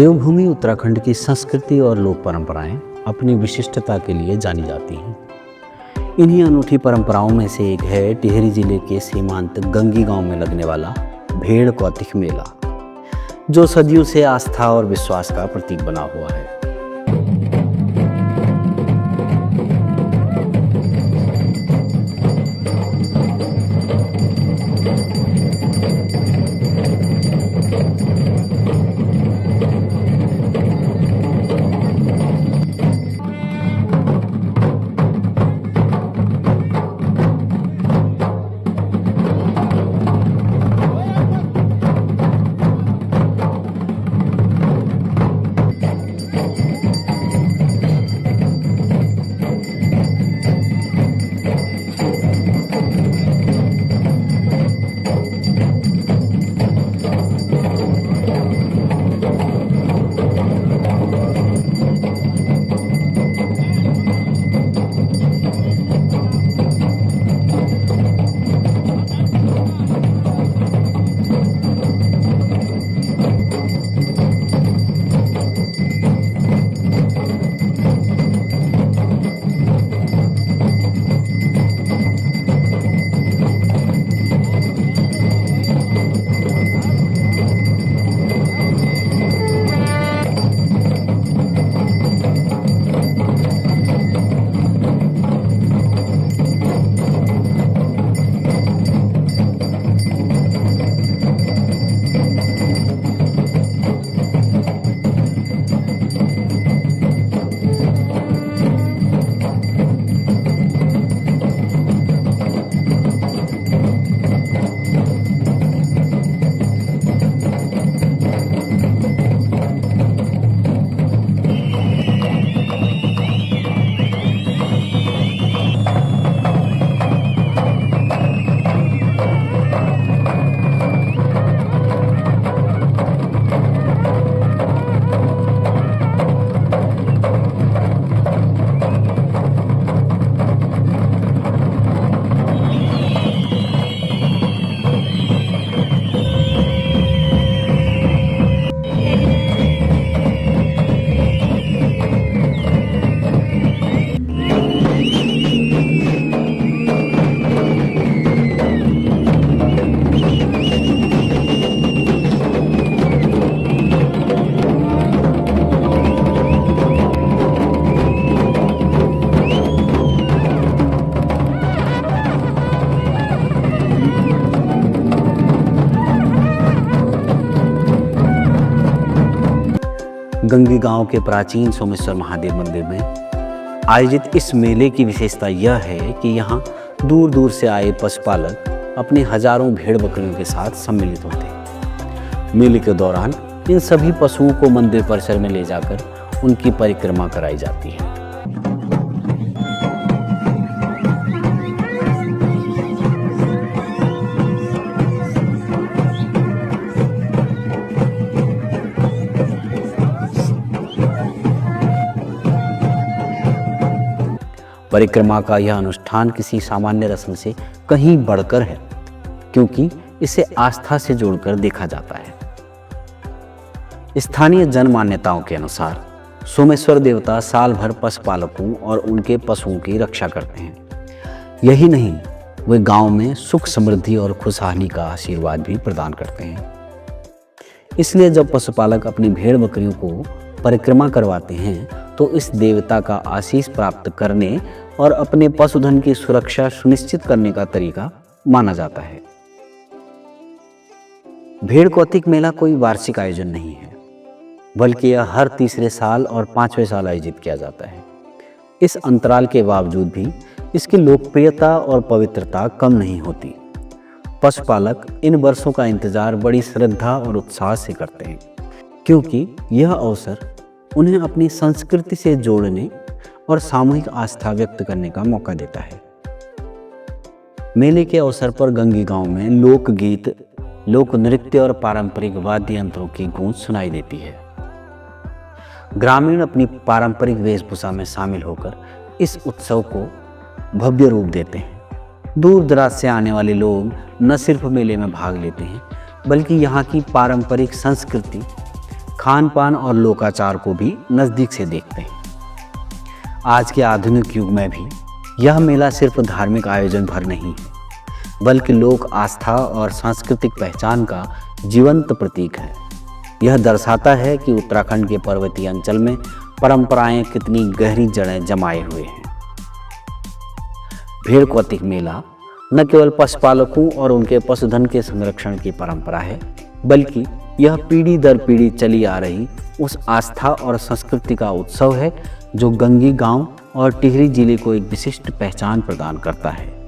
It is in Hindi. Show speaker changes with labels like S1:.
S1: देवभूमि उत्तराखंड की संस्कृति और लोक परंपराएं अपनी विशिष्टता के लिए जानी जाती हैं। इन्हीं अनूठी परंपराओं में से एक है टिहरी जिले के सीमांत गंगी गांव में लगने वाला भेड़ कौतिक मेला, जो सदियों से आस्था और विश्वास का प्रतीक बना हुआ है। गंगी गांव के प्राचीन सोमेश्वर महादेव मंदिर में आयोजित इस मेले की विशेषता यह है कि यहाँ दूर दूर से आए पशुपालक अपने हजारों भेड़ बकरियों के साथ सम्मिलित होते हैं। मेले के दौरान इन सभी पशुओं को मंदिर परिसर में ले जाकर उनकी परिक्रमा कराई जाती है। परिक्रमा का यह अनुष्ठान किसी सामान्य रस्म से कहीं बढ़कर है, क्योंकि इसे आस्था से जोड़कर देखा जाता है। स्थानीय जन मान्यताओं के अनुसार सोमेश्वर देवता साल भर पशुपालकों और उनके पशुओं की रक्षा करते हैं। यही नहीं, वे गांव में सुख समृद्धि और खुशहाली का आशीर्वाद भी प्रदान करते हैं। इसलिए जब पशुपालक अपनी भेड़ बकरियों को परिक्रमा करवाते हैं तो इस देवता का आशीष प्राप्त करने और अपने पशुधन की सुरक्षा सुनिश्चित करने का तरीका माना जाता है। भेड़ कौतिक मेला कोई वार्षिक आयोजन नहीं है, बल्कि यह हर तीसरे साल और 5वें साल आयोजित किया जाता है। इस अंतराल के बावजूद भी इसकी लोकप्रियता और पवित्रता कम नहीं होती। पशुपालक इन वर्षों का इंतजार बड़ी श्रद्धा और उत्साह से करते हैं, क्योंकि यह अवसर उन्हें अपनी संस्कृति से जोड़ने और सामूहिक आस्था व्यक्त करने का मौका देता है। मेले के अवसर पर गंगी गांव में लोकगीत, लोक नृत्य और पारंपरिक वाद्य यंत्रों की गूंज सुनाई देती है। ग्रामीण अपनी पारंपरिक वेशभूषा में शामिल होकर इस उत्सव को भव्य रूप देते हैं। दूर दराज से आने वाले लोग न सिर्फ मेले में भाग लेते हैं, बल्कि यहाँ की पारंपरिक संस्कृति, खान पान और लोकाचार को भी नज़दीक से देखते हैं। आज के आधुनिक युग में भी यह मेला सिर्फ धार्मिक आयोजन भर नहीं है, बल्कि लोक आस्था और सांस्कृतिक पहचान का जीवंत प्रतीक है। यह दर्शाता है कि उत्तराखंड के पर्वतीय अंचल में परंपराएं कितनी गहरी जड़ें जमाए हुए हैं। भेड़ कौतिक मेला न केवल पशुपालकों और उनके पशुधन के संरक्षण की परंपरा है, बल्कि यह पीढ़ी दर पीढ़ी चली आ रही उस आस्था और संस्कृति का उत्सव है जो गंगी गांव और टिहरी जिले को एक विशिष्ट पहचान प्रदान करता है।